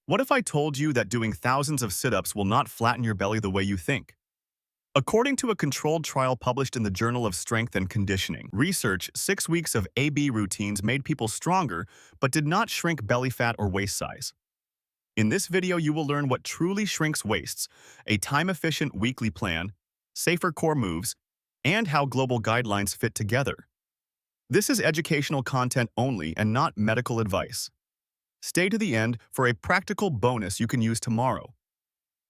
What if I told you that doing thousands of sit-ups will not flatten your belly the way you think? According to a controlled trial published in the Journal of Strength and Conditioning, research 6 weeks of AB routines made people stronger but did not shrink belly fat or waist size. In this video, you will learn what truly shrinks waists, a time-efficient weekly plan, safer core moves, and how global guidelines fit together. This is educational content only and not medical advice. Stay to the end for a practical bonus you can use tomorrow.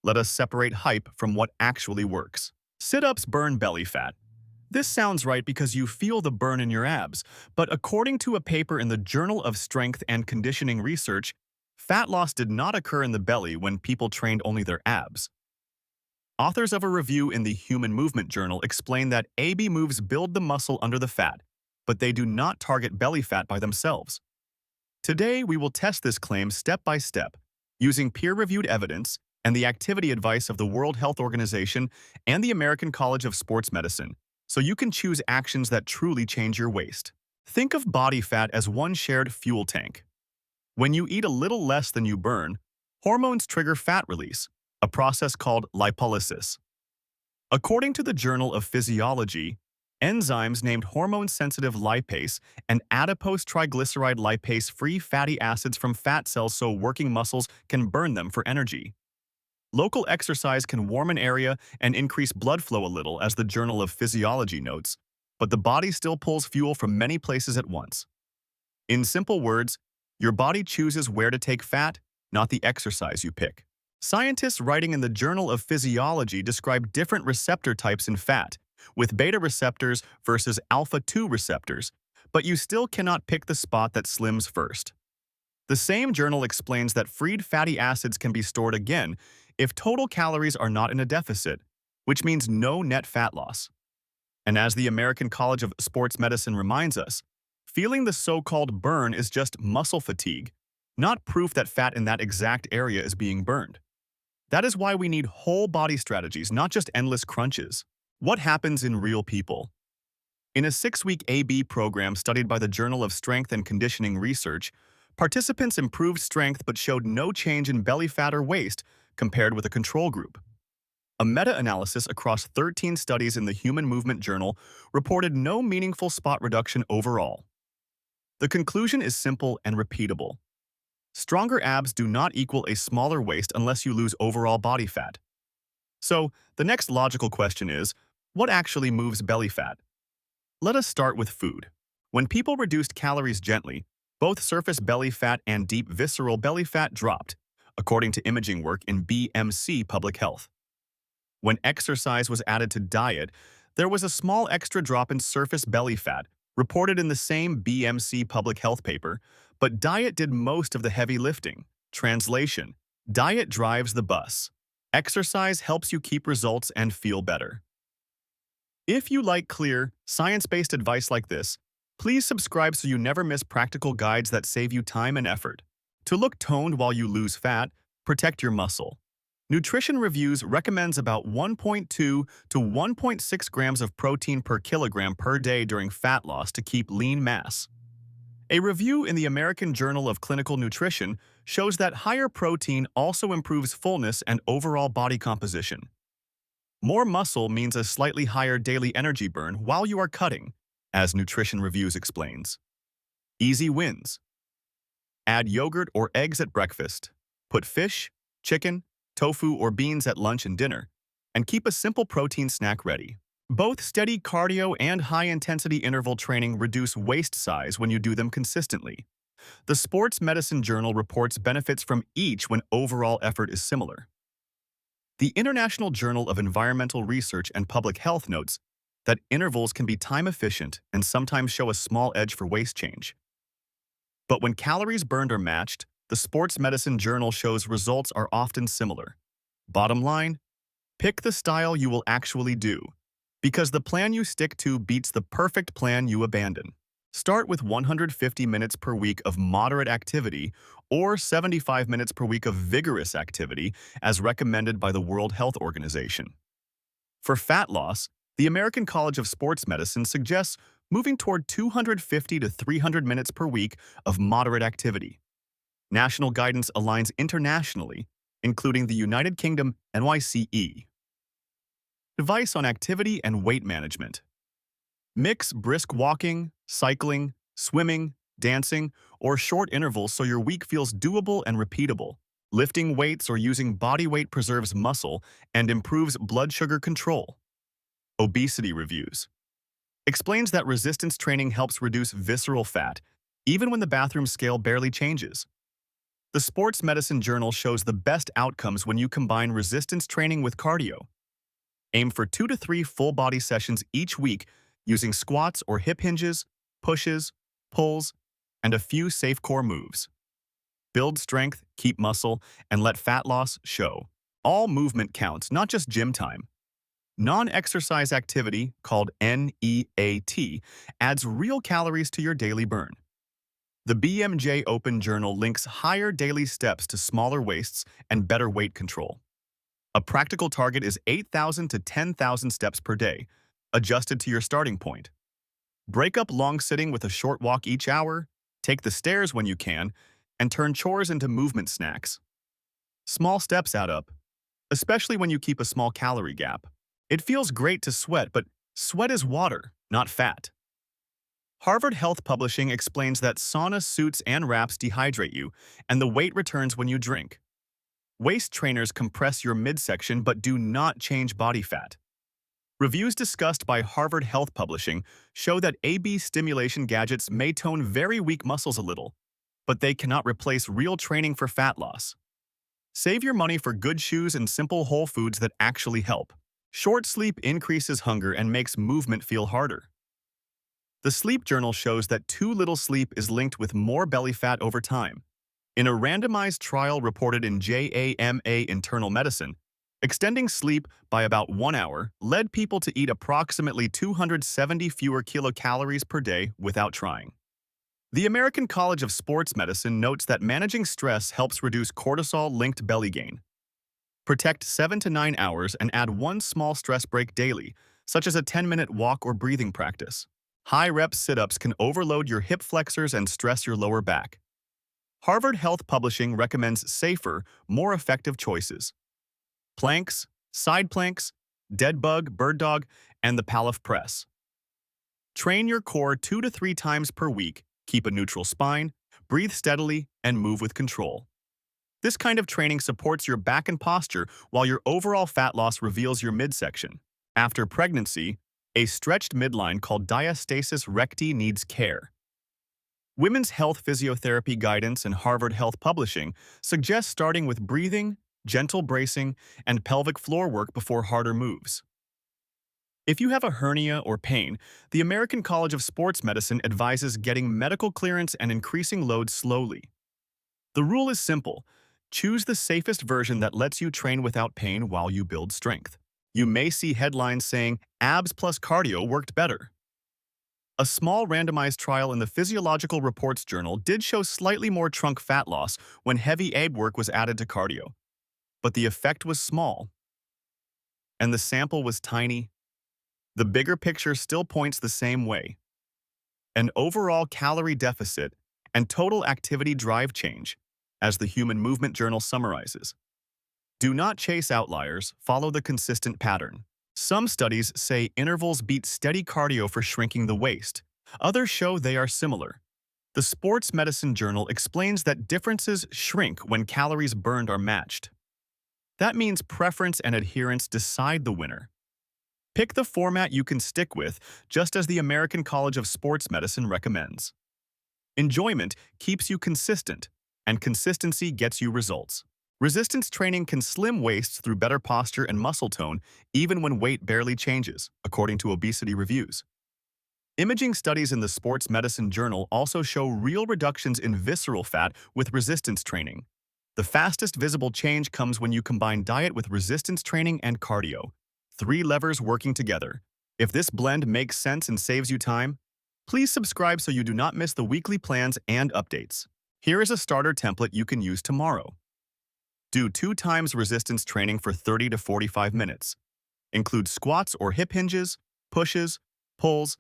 Let us separate hype from what actually works. Sit-ups burn belly fat. This sounds right because you feel the burn in your abs, but according to a paper in the Journal of Strength and Conditioning Research, fat loss did not occur in the belly when people trained only their abs. Authors of a review in the Human Movement Journal explain that AB moves build the muscle under the fat, but they do not target belly fat by themselves. Today, we will test this claim step by step, using peer-reviewed evidence and the activity advice of the World Health Organization and the American College of Sports Medicine, so you can choose actions that truly change your waist. Think of body fat as one shared fuel tank. When you eat a little less than you burn, hormones trigger fat release, a process called lipolysis. According to the Journal of Physiology, enzymes named hormone-sensitive lipase and adipose triglyceride lipase free fatty acids from fat cells so working muscles can burn them for energy. Local exercise can warm an area and increase blood flow a little, as the Journal of Physiology notes, but the body still pulls fuel from many places at once. In simple words, your body chooses where to take fat, not the exercise you pick. Scientists writing in the Journal of Physiology describe different receptor types in fat, with beta receptors versus alpha-2 receptors, but you still cannot pick the spot that slims first. The same journal explains that freed fatty acids can be stored again if total calories are not in a deficit, which means no net fat loss. And as the American College of Sports Medicine reminds us, feeling the so-called burn is just muscle fatigue, not proof that fat in that exact area is being burned. That is why we need whole body strategies, not just endless crunches. What happens in real people? In a 6-week AB program studied by the Journal of Strength and Conditioning Research, participants improved strength but showed no change in belly fat or waist compared with a control group. A meta-analysis across 13 studies in the Human Movement Journal reported no meaningful spot reduction overall. The conclusion is simple and repeatable. Stronger abs do not equal a smaller waist unless you lose overall body fat. So, the next logical question is, what actually moves belly fat? Let us start with food. When people reduced calories gently, both surface belly fat and deep visceral belly fat dropped, according to imaging work in BMC Public Health. When exercise was added to diet, there was a small extra drop in surface belly fat, reported in the same BMC Public Health paper, but diet did most of the heavy lifting. Translation: diet drives the bus. Exercise helps you keep results and feel better. If you like clear, science-based advice like this, please subscribe so you never miss practical guides that save you time and effort. To look toned while you lose fat, protect your muscle. Nutrition Reviews recommends about 1.2 to 1.6 grams of protein per kilogram per day during fat loss to keep lean mass. A review in the American Journal of Clinical Nutrition shows that higher protein also improves fullness and overall body composition. More muscle means a slightly higher daily energy burn while you are cutting, as Nutrition Reviews explains. Easy wins. Add yogurt or eggs at breakfast. Put fish, chicken, tofu, or beans at lunch and dinner, and keep a simple protein snack ready. Both steady cardio and high-intensity interval training reduce waist size when you do them consistently. The Sports Medicine Journal reports benefits from each when overall effort is similar. The International Journal of Environmental Research and Public Health notes that intervals can be time-efficient and sometimes show a small edge for waist change. But when calories burned are matched, the Sports Medicine Journal shows results are often similar. Bottom line, pick the style you will actually do, because the plan you stick to beats the perfect plan you abandon. Start with 150 minutes per week of moderate activity or 75 minutes per week of vigorous activity as recommended by the World Health Organization. For fat loss, the American College of Sports Medicine suggests moving toward 250 to 300 minutes per week of moderate activity. National guidance aligns internationally, including the United Kingdom NYCE. Advice on activity and weight management. Mix brisk walking, cycling, swimming, dancing, or short intervals so your week feels doable and repeatable. Lifting weights or using body weight preserves muscle and improves blood sugar control. Obesity reviews. Explains that resistance training helps reduce visceral fat, even when the bathroom scale barely changes. The Sports Medicine Journal shows the best outcomes when you combine resistance training with cardio. Aim for 2 to 3 full-body sessions each week using squats or hip hinges, pushes, pulls, and a few safe core moves. Build strength, keep muscle, and let fat loss show. All movement counts, not just gym time. Non-exercise activity, called NEAT, adds real calories to your daily burn. The BMJ Open Journal links higher daily steps to smaller waists and better weight control. A practical target is 8,000 to 10,000 steps per day, adjusted to your starting point. Break up long sitting with a short walk each hour, take the stairs when you can, and turn chores into movement snacks. Small steps add up, especially when you keep a small calorie gap. It feels great to sweat, but sweat is water, not fat. Harvard Health Publishing explains that sauna suits and wraps dehydrate you, and the weight returns when you drink. Waist trainers compress your midsection but do not change body fat. Reviews discussed by Harvard Health Publishing show that AB stimulation gadgets may tone very weak muscles a little, but they cannot replace real training for fat loss. Save your money for good shoes and simple whole foods that actually help. Short sleep increases hunger and makes movement feel harder. The Sleep Journal shows that too little sleep is linked with more belly fat over time. In a randomized trial reported in JAMA Internal Medicine, extending sleep by about 1 hour led people to eat approximately 270 fewer kilocalories per day without trying. The American College of Sports Medicine notes that managing stress helps reduce cortisol-linked belly gain. Protect 7 to 9 hours and add one small stress break daily, such as a 10-minute walk or breathing practice. High-rep sit-ups can overload your hip flexors and stress your lower back. Harvard Health Publishing recommends safer, more effective choices. Planks, side planks, dead bug, bird dog, and the Pallof press. Train your core 2 to 3 times per week, keep a neutral spine, breathe steadily, and move with control. This kind of training supports your back and posture while your overall fat loss reveals your midsection. After pregnancy, a stretched midline called diastasis recti needs care. Women's Health Physiotherapy Guidance and Harvard Health Publishing suggest starting with breathing, gentle bracing, and pelvic floor work before harder moves. If you have a hernia or pain, the American College of Sports Medicine advises getting medical clearance and increasing loads slowly. The rule is simple. Choose the safest version that lets you train without pain while you build strength. You may see headlines saying, "Abs plus cardio worked better." A small randomized trial in the Physiological Reports Journal did show slightly more trunk fat loss when heavy ab work was added to cardio. But the effect was small, and the sample was tiny. The bigger picture still points the same way. An overall calorie deficit and total activity drive change, as the Human Movement Journal summarizes. Do not chase outliers, follow the consistent pattern. Some studies say intervals beat steady cardio for shrinking the waist. Others show they are similar. The Sports Medicine Journal explains that differences shrink when calories burned are matched. That means preference and adherence decide the winner. Pick the format you can stick with, just as the American College of Sports Medicine recommends. Enjoyment keeps you consistent, and consistency gets you results. Resistance training can slim waists through better posture and muscle tone, even when weight barely changes, according to obesity reviews. Imaging studies in the Sports Medicine Journal also show real reductions in visceral fat with resistance training. The fastest visible change comes when you combine diet with resistance training and cardio. 3 levers working together. If this blend makes sense and saves you time, please subscribe so you do not miss the weekly plans and updates. Here is a starter template you can use tomorrow. Do 2 times resistance training for 30 to 45 minutes. Include squats or hip hinges, pushes, pulls,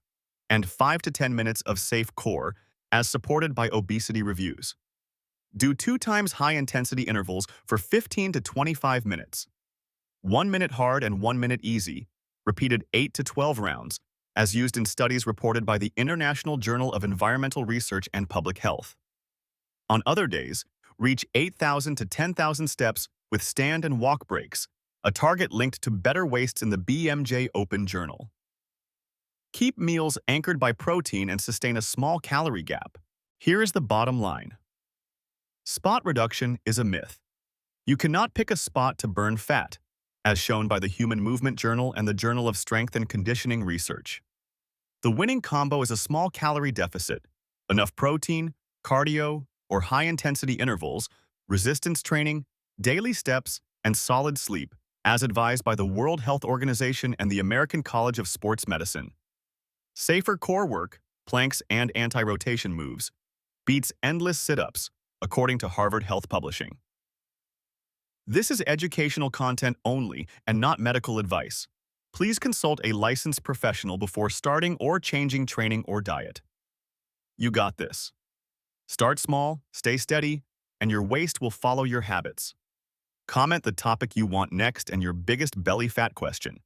and 5 to 10 minutes of safe core, as supported by obesity reviews. Do 2 times high-intensity intervals for 15 to 25 minutes. 1 minute hard and 1 minute easy, repeated 8 to 12 rounds, as used in studies reported by the International Journal of Environmental Research and Public Health. On other days, reach 8,000 to 10,000 steps with stand and walk breaks, a target linked to better wastes in the BMJ Open Journal. Keep meals anchored by protein and sustain a small calorie gap. Here is the bottom line. Spot reduction is a myth. You cannot pick a spot to burn fat, as shown by the Human Movement Journal and the Journal of Strength and Conditioning Research. The winning combo is a small calorie deficit, enough protein, cardio, or high-intensity intervals, resistance training, daily steps, and solid sleep, as advised by the World Health Organization and the American College of Sports Medicine. Safer core work, planks and anti-rotation moves, beats endless sit-ups, according to Harvard Health Publishing. This is educational content only and not medical advice. Please consult a licensed professional before starting or changing training or diet. You got this. Start small, stay steady, and your waist will follow your habits. Comment the topic you want next and your biggest belly fat question.